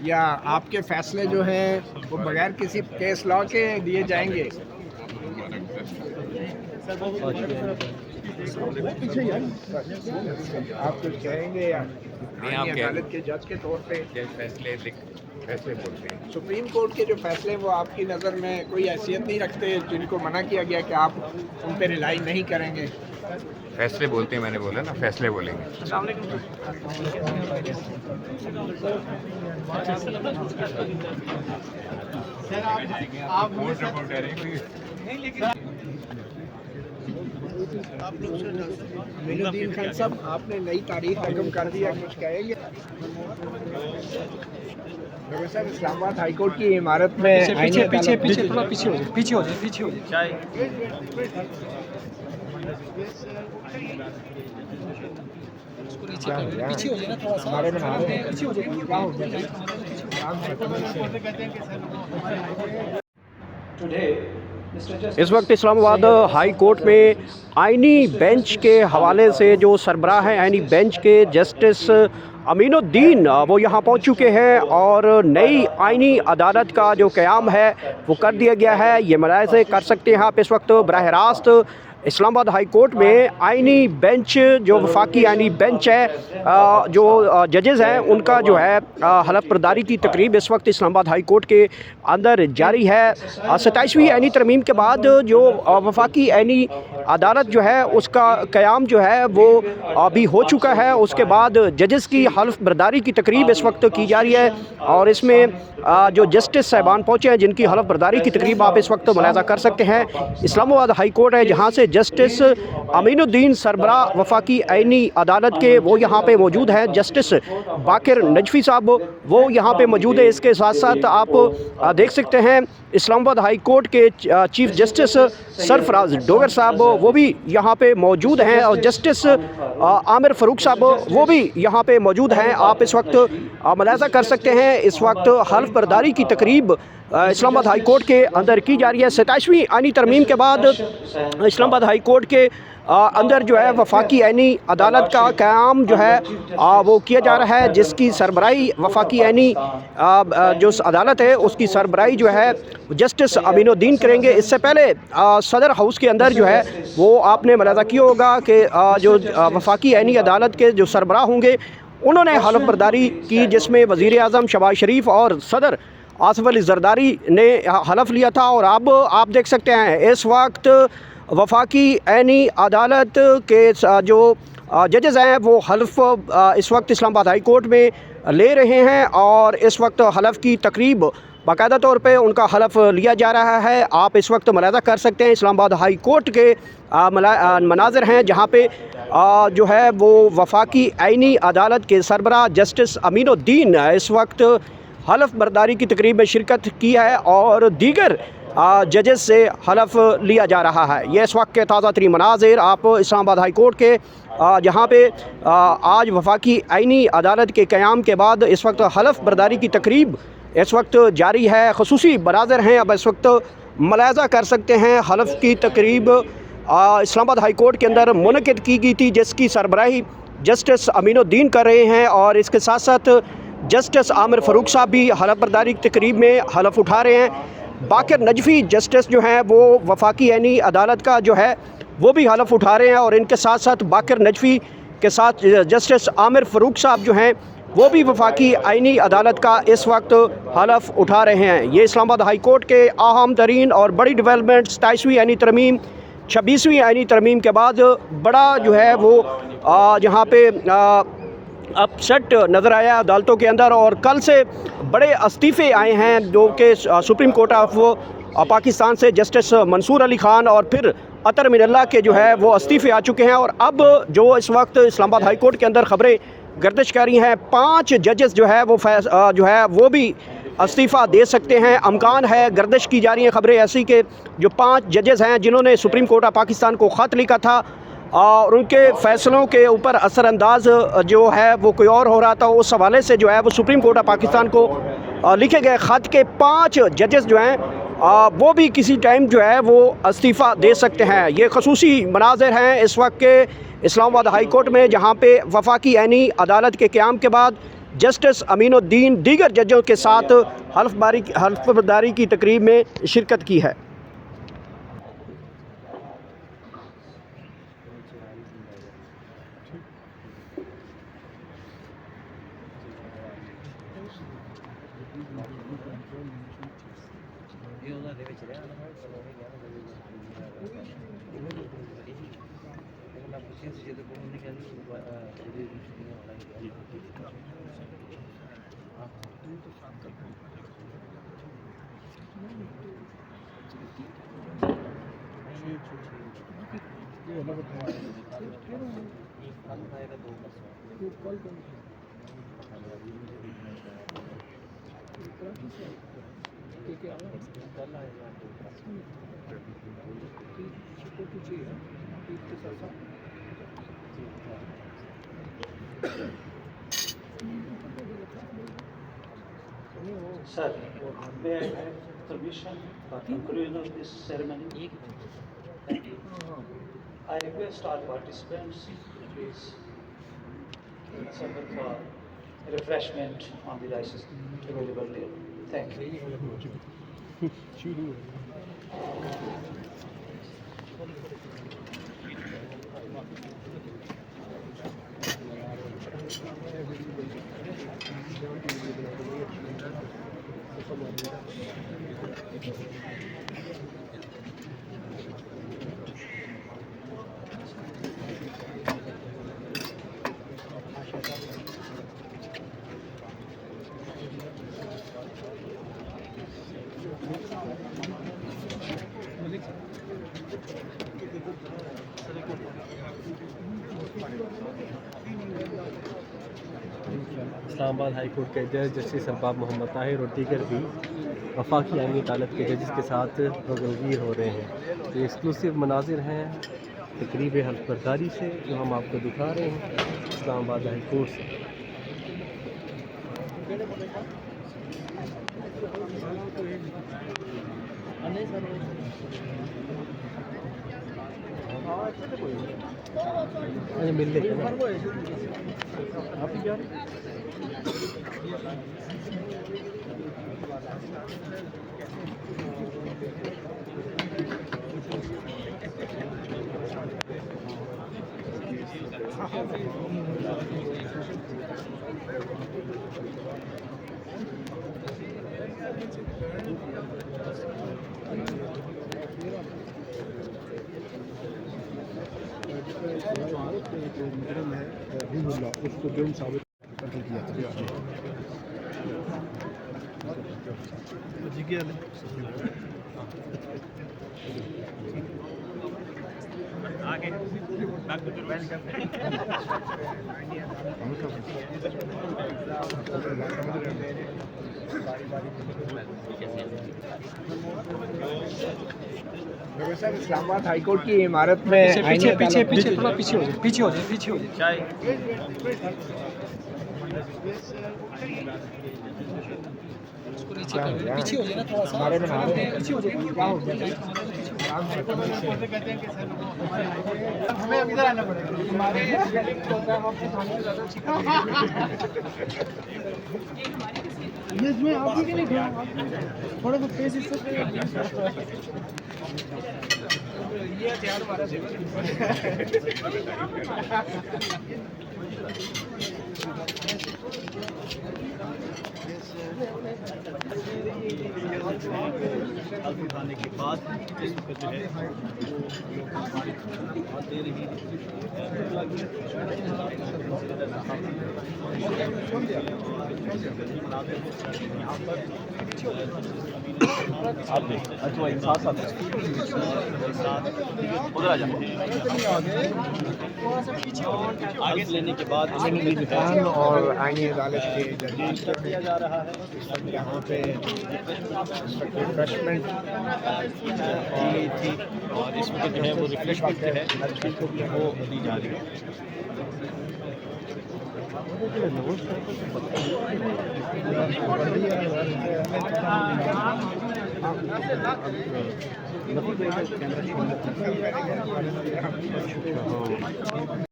या आपके फैसले जो हैं वो बगैर किसी केस लॉ के दिए जाएंगे? आप कुछ कहेंगे या अदालत के जज के तौर पे फैसले बोलते हैं? सुप्रीम कोर्ट के जो फैसले वो आपकी नज़र में कोई हैसियत नहीं रखते, जिनको मना किया गया कि आप उन पर रिलाई नहीं करेंगे? फैसले बोलते हैं, मैंने बोला ना, फैसले बोलेंगे। मीनुद्दीन खान साहब, आपने नई तारीख रकम कर दिया, कुछ कहेंगे? सर, इस्लामाबाद हाई कोर्ट की इमारत में पीछे थोड़ा पीछे हो जाए। पीछे हो जाए ना थोड़ा सा। पीछे हो जाए। इस वक्त इस्लामाबाद हाई कोर्ट में आईनी बेंच के हवाले से जो सरबराह हैं आईनी बेंच के जस्टिस अमीनुद्दीन वो यहाँ पहुँच चुके हैं और नई आईनी अदालत का जो क़याम है वो कर दिया गया है। ये मुलाहिज़े कर सकते हैं आप इस वक्त बराह रास्त इस्लामाबाद हाई कोर्ट में आईनी बेंच जो वफाकी आईनी बेंच है, जो जजेज़ हैं उनका जो है हलफ बर्दारी की तकरीब इस वक्त इस्लामाबाद हाई कोर्ट के अंदर जारी है। 27वीं आईनी तरमीम के बाद जो वफाकी आईनी अदालत जो है उसका क़याम जो है वो अभी हो चुका है। उसके बाद जजेस की हलफ बर्दारी की तकरीब इस वक्त की जा रही है और इसमें जो जस्टिस साहबान पहुँचे हैं जिनकी हलफ बर्दारी की तकरीब आप इस वक्त मुलाहिज़ा कर सकते हैं। इस्लामाबाद हाई कोर्ट है जहाँ से जस्टिस अमीनुद्दीन सरबरा वफाकी आईनी अदालत के वो यहाँ पे मौजूद हैं। जस्टिस बाकिर नजफी साहब वो यहाँ पे मौजूद है। इसके साथ साथ आप देख सकते हैं इस्लामाबाद हाई कोर्ट के चीफ जस्टिस सरफराज डोगर साहब वो भी यहाँ पे मौजूद हैं और जस्टिस आमिर फ़ारूक साहब वो भी यहाँ पे मौजूद हैं। आप इस वक्त मुलाहिज़ा कर सकते हैं इस वक्त हल्फ बर्दारी की तकरीब इस्लामाबाद हाई कोर्ट के अंदर की जा रही है। 27वीं आईनी तरमीम के बाद इस्लामाबाद हाई कोर्ट के अंदर जो है वफाकी आईनी अदालत का क़याम जो है वो किया जा रहा है, जिसकी सरबराही वफाकी आईनी जो अदालत है उसकी सरबराही जो है जस्टिस अमीनुद्दीन करेंगे। इससे पहले सदर हाउस के अंदर जो है वो आपने मुलाहिज़ा किया होगा कि जो वफाकी आईनी अदालत के जो सरबराह होंगे उन्होंने हलफ बर्दारी की, जिसमें वज़ीर आज़म शहबाज शरीफ और सदर आसिफ अली ज़रदारी ने हलफ लिया था। और अब आप देख सकते हैं इस वक्त वफाकी आईनी अदालत के जो जजेज़ हैं वो हल्फ इस वक्त इस्लामाबाद हाई कोर्ट में ले रहे हैं और इस वक्त हलफ की तकरीब बाकायदा तौर पे उनका हलफ लिया जा रहा है। आप इस वक्त मुलाहिज़ा कर सकते हैं इस्लामाबाद हाई कोर्ट के मनाज़र हैं जहाँ पे जो है वो वफाकी आईनी अदालत के सरबराह जस्टिस अमीनुद्दीन इस वक्त हलफ बर्दारी की तकरीब में शिरकत की है और दीगर जजेस से हलफ लिया जा रहा है। ये इस वक्त के ताज़ा तरीन मनाज़िर आप इस्लामाबाद हाई कोर्ट के जहाँ पे आज वफाकी आईनी अदालत के क़याम के बाद इस वक्त हलफ बर्दारी की तकरीब इस वक्त जारी है। ख़ुसूसी मनाज़िर हैं, अब इस वक्त मुलाहिज़ा कर सकते हैं हलफ की तकरीब इस्लामाबाद हाई कोर्ट के अंदर मुनक़िद की गई थी जिसकी सरबराही जस्टिस अमीनुद्दीन कर रहे हैं और इसके साथ साथ जस्टिस आमिर फ़ारूक साहब भी हलफ बर्दारी की तकरीब में हलफ उठा रहे हैं। बाकिर नजफ़ी जस्टिस जो हैं वो वफाकी आईनी अदालत का जो है वो भी हलफ उठा रहे हैं और इनके साथ साथ बाकिर नजफ़ी के साथ जस्टिस आमिर फ़ारूक साहब जो हैं वो भी वफाकी आईनी अदालत का इस वक्त हलफ उठा रहे हैं। ये इस्लामाबाद हाई कोर्ट के अहम तरीन और बड़ी डेवलपमेंट 27वीं आईनी तरमीम 26वीं आईनी तरमीम के बाद बड़ा जो है वो जहाँ पे अपसेट नज़र आया अदालतों के अंदर और कल से बड़े इस्तीफ़े आए हैं जो कि सुप्रीम कोर्ट ऑफ पाकिस्तान से जस्टिस मंसूर अली ख़ान और फिर अतर मिनल्ला के जो है वो इस्तीफ़े आ चुके हैं। और अब जो इस वक्त इस्लामाबाद हाई कोर्ट के अंदर ख़बरें गर्दिश कर रही हैं 5 जजेस जो है वो भी इस्तीफ़ा दे सकते हैं। अमकान है, गर्दिश की जा रही हैं ख़बरें ऐसी कि जो 5 जजेस हैं जिन्होंने सुप्रीम कोर्ट ऑफ पाकिस्तान को ख़त लिखा था और उनके फ़ैसलों के ऊपर असरअंदाज जो है वो कोई और हो रहा था, उस हवाले से जो है वो सुप्रीम कोर्ट ऑफ पाकिस्तान को लिखे गए ख़त के 5 जजेस जो हैं वो भी किसी टाइम जो है वो इस्तीफ़ा दे सकते हैं। ये ख़ुसूसी मनाज़िर हैं इस वक्त के इस्लामाबाद हाई कोर्ट में जहाँ पे वफाकी आईनी अदालत के क़याम के बाद जस्टिस अमीनुद्दीन दीगर जजों के साथ हल्फबर्दारी की तकरीब में शिरकत की है। Sir, may I have permission for conclusion of this ceremony? I request all participants to please assemble for refreshment on the rice available there. Thank you. Islamabad high court के जज जस्टिस अरबाब मोहम्मद ताहिर और दीगर भी वफाकी आईनी अदालत के जजेस के साथ रोगनगीर हो रहे हैं। ये एक्सक्लूसिव मनाजिर हैं तकरीब हल्फबर्दारी से जो हम आपको दिखा रहे हैं इस्लामाबाद हाई कोर्ट से। मिल लेंगे ना आप ही जा रहे हैं? उसको जुर्म साबित किया सर इस्लामाबाद हाई कोर्ट की इमारत में पीछे पीछे पीछे थोड़ा पीछे हो जाए, पीछे हो जाए, पीछे हो जाए। पीछे हो जाए ना थोड़ा सा, पीछे हो जाए। क्या हो गया? हमें इधर आना पड़ेगा। हमारे इसमें आप ही के लिए थोड़ा सा पेश इससे ये हथियार हमारा खाने के बाद इसको जो है दे रही अच्छा साथ साथ उधर आ जाओ। आगे लेने के बाद और आईनी अदालत के जजेस किया जा रहा है। यहाँ पे रिफ्रेशमेंट दी थी और इसमें जो है वो रिफ्रेशमेंट जो है वो दी जा रही है।